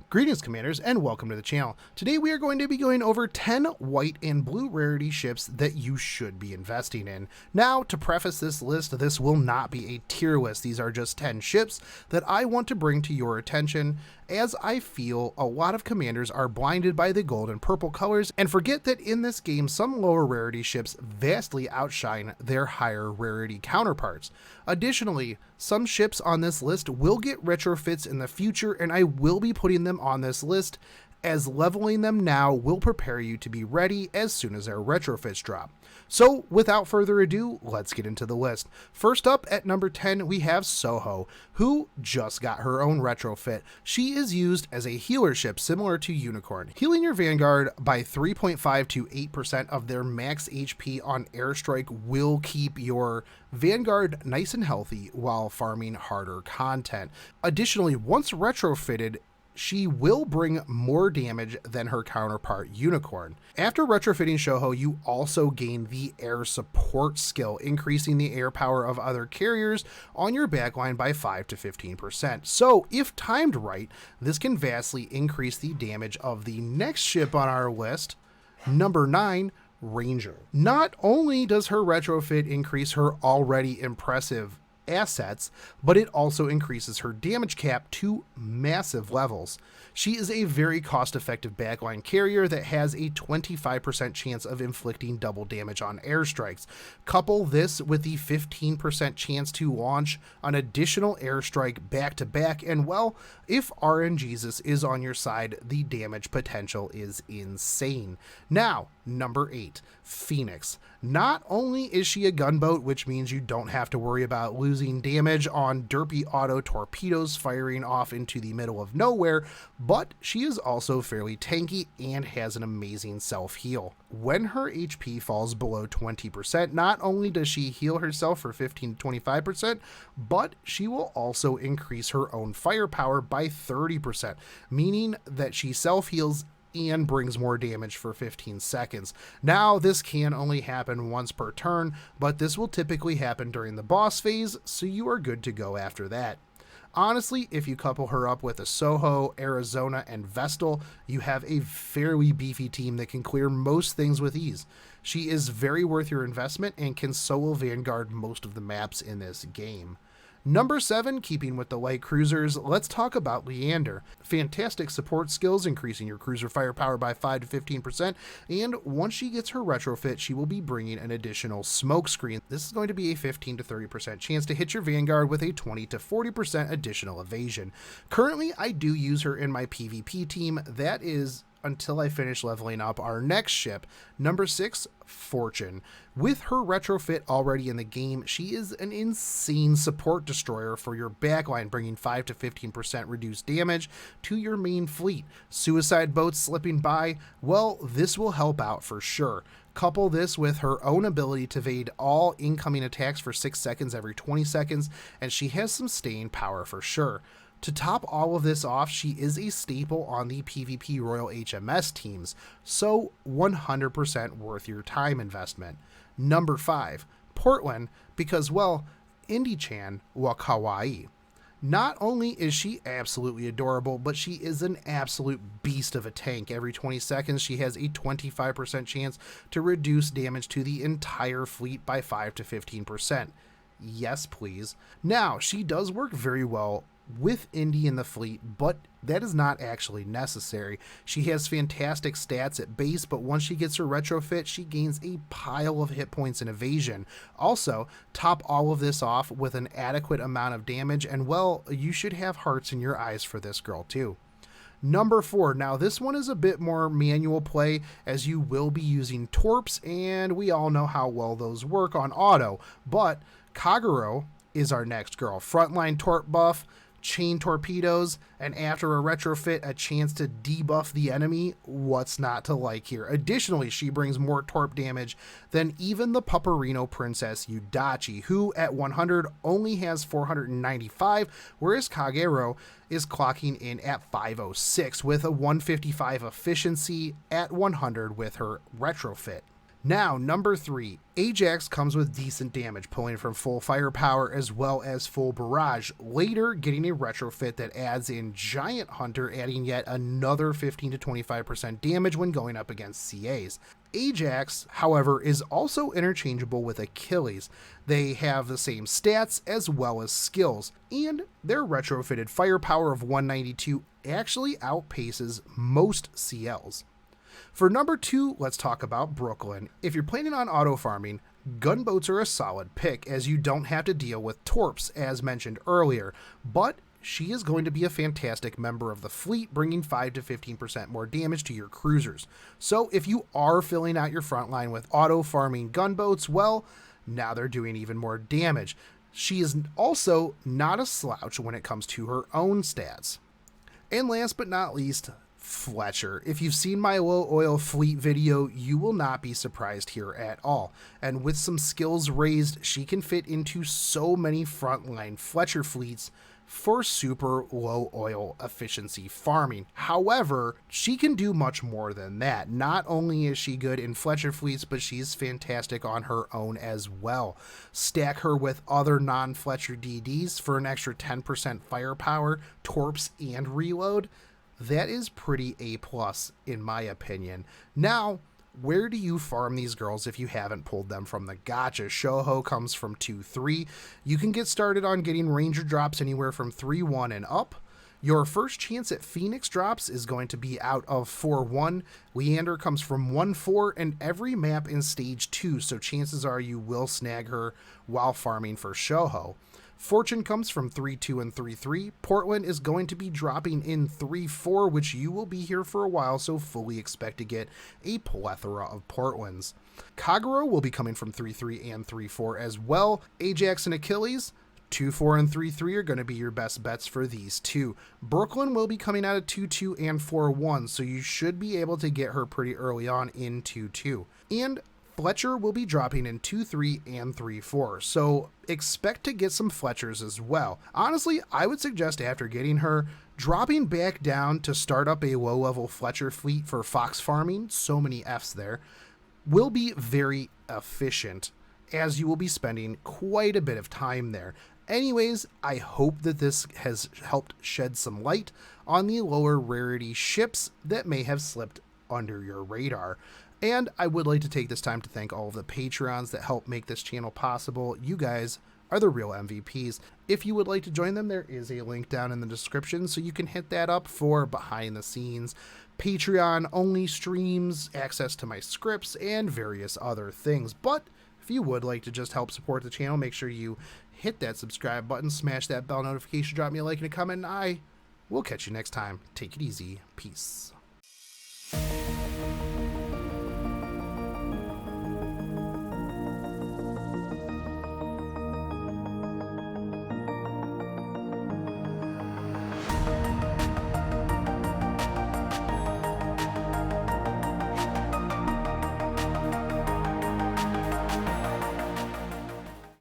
Greetings, Commanders, and welcome to the channel. Today we are going to be going over 10 white and blue rarity ships that you should be investing in. Now, to preface this list, this will not be a tier list. These are just 10 ships that I want to bring to your attention, as I feel a lot of Commanders are blinded by the gold and purple colors and forget that in this game some lower rarity ships vastly outshine their higher rarity counterparts. Additionally, some ships on this list will get retrofits in the future, and I will be putting them on this list, as leveling them now will prepare you to be ready as soon as their retrofits drop. So without further ado, let's get into the list. First up at number 10, we have Soho, who just got her own retrofit. She is used as a healer ship similar to Unicorn, healing your Vanguard by 3.5 to 8% of their max HP on airstrike will keep your Vanguard nice and healthy while farming harder content. Additionally, once retrofitted, she will bring more damage than her counterpart Unicorn. After retrofitting Soho, you also gain the air support skill, increasing the air power of other carriers on your backline by 5 to 15%. So if timed right, this can vastly increase the damage of the next ship on our list, number 9, Ranger. Not only does her retrofit increase her already impressive assets, but it also increases her damage cap to massive levels. She is a very cost-effective backline carrier that has a 25% chance of inflicting double damage on airstrikes. Couple this with the 15% chance to launch an additional airstrike back-to-back, and well, if RNGesus is on your side, the damage potential is insane. Now, number 8, Phoenix. Not only is she a gunboat, which means you don't have to worry about losing damage on derpy auto torpedoes firing off into the middle of nowhere, but she is also fairly tanky and has an amazing self-heal. When her HP falls below 20%, not only does she heal herself for 15 to 25%, but she will also increase her own firepower by 30%, meaning that she self-heals and brings more damage for 15 seconds. Now, this can only happen once per turn, but this will typically happen during the boss phase, so you are good to go after that. Honestly, if you couple her up with a Soho, Arizona, and Vestal, you have a fairly beefy team that can clear most things with ease. She is very worth your investment and can solo Vanguard most of the maps in this game. Number 7, keeping with the light cruisers, let's talk about Leander. Fantastic support skills, increasing your cruiser firepower by 5 to 15%, and once she gets her retrofit, she will be bringing an additional smoke screen. This is going to be a 15 to 30% chance to hit your Vanguard with a 20 to 40% additional evasion. Currently, I do use her in my PvP team. That is until I finish leveling up our next ship, number 6, Fortune. With her retrofit already in the game, she is an insane support destroyer for your backline, bringing 5 to 15% reduced damage to your main fleet. Suicide boats slipping by, well, this will help out for sure. Couple this with her own ability to evade all incoming attacks for 6 seconds every 20 seconds, and she has some staying power for sure. To top all of this off, she is a staple on the PvP Royal HMS teams, so 100% worth your time investment. Number 5, Portland, because, well, Indie-chan wa kawaii. Not only is she absolutely adorable, but she is an absolute beast of a tank. Every 20 seconds, she has a 25% chance to reduce damage to the entire fleet by 5 to 15%. Yes, please. Now, she does work very well with Indy in the fleet, but that is not actually necessary. She has fantastic stats at base, but once she gets her retrofit, she gains a pile of hit points and evasion. Also, top all of this off with an adequate amount of damage, and well, you should have hearts in your eyes for this girl too. Number 4, now this one is a bit more manual play, as you will be using torps, and we all know how well those work on auto, but Kagerou is our next girl. Frontline torp buff, chain torpedoes, and after a retrofit, a chance to debuff the enemy. What's not to like here? Additionally, she brings more torp damage than even the Paparino Princess Yudachi, who at 100 only has 495, whereas Kagerou is clocking in at 506 with a 155 efficiency at 100 with her retrofit. Now, number 3, Ajax comes with decent damage, pulling from full firepower as well as full barrage, later getting a retrofit that adds in Giant Hunter, adding yet another 15 to 25% damage when going up against CAs. Ajax, however, is also interchangeable with Achilles. They have the same stats as well as skills, and their retrofitted firepower of 192 actually outpaces most CLs. For number 2, let's talk about Brooklyn. If you're planning on auto farming, gunboats are a solid pick as you don't have to deal with torps as mentioned earlier, but she is going to be a fantastic member of the fleet, bringing 5 to 15% more damage to your cruisers. So if you are filling out your front line with auto farming gunboats, well, now they're doing even more damage. She is also not a slouch when it comes to her own stats. And last but not least, Fletcher. If you've seen my low oil fleet video, you will not be surprised here at all. And with some skills raised, she can fit into so many frontline Fletcher fleets for super low oil efficiency farming. However, she can do much more than that. Not only is she good in Fletcher fleets, but she's fantastic on her own as well. Stack her with other non-Fletcher DDs for an extra 10% firepower, torps, and reload. That is pretty A+ in my opinion. Now, where do you farm these girls if you haven't pulled them from the gacha? Shoho comes from 2-3. You can get started on getting ranger drops anywhere from 3-1 and up. Your first chance at Phoenix drops is going to be out of 4-1. Leander comes from 1-4 and every map in stage 2, so chances are you will snag her while farming for Shoho. Fortune comes from 3-2 and 3-3. Portland is going to be dropping in 3-4, which you will be here for a while, so fully expect to get a plethora of Portlands. Kagerou will be coming from 3-3 and 3-4 as well. Ajax and Achilles, 2-4 and 3-3 are going to be your best bets for these two. Brooklyn will be coming out of 2-2 and 4-1, so you should be able to get her pretty early on in 2-2. And Fletcher will be dropping in 2-3 and 3-4, so expect to get some Fletchers as well. Honestly, I would suggest after getting her, dropping back down to start up a low-level Fletcher fleet for fox farming, so many Fs there, will be very efficient, as you will be spending quite a bit of time there. Anyways, I hope that this has helped shed some light on the lower rarity ships that may have slipped under your radar. And I would like to take this time to thank all of the Patreons that help make this channel possible. You guys are the real MVPs. If you would like to join them, there is a link down in the description, so you can hit that up for behind the scenes, Patreon only streams, access to my scripts, and various other things. But if you would like to just help support the channel, make sure you hit that subscribe button, smash that bell notification, drop me a like and a comment, and I will catch you next time. Take it easy. Peace.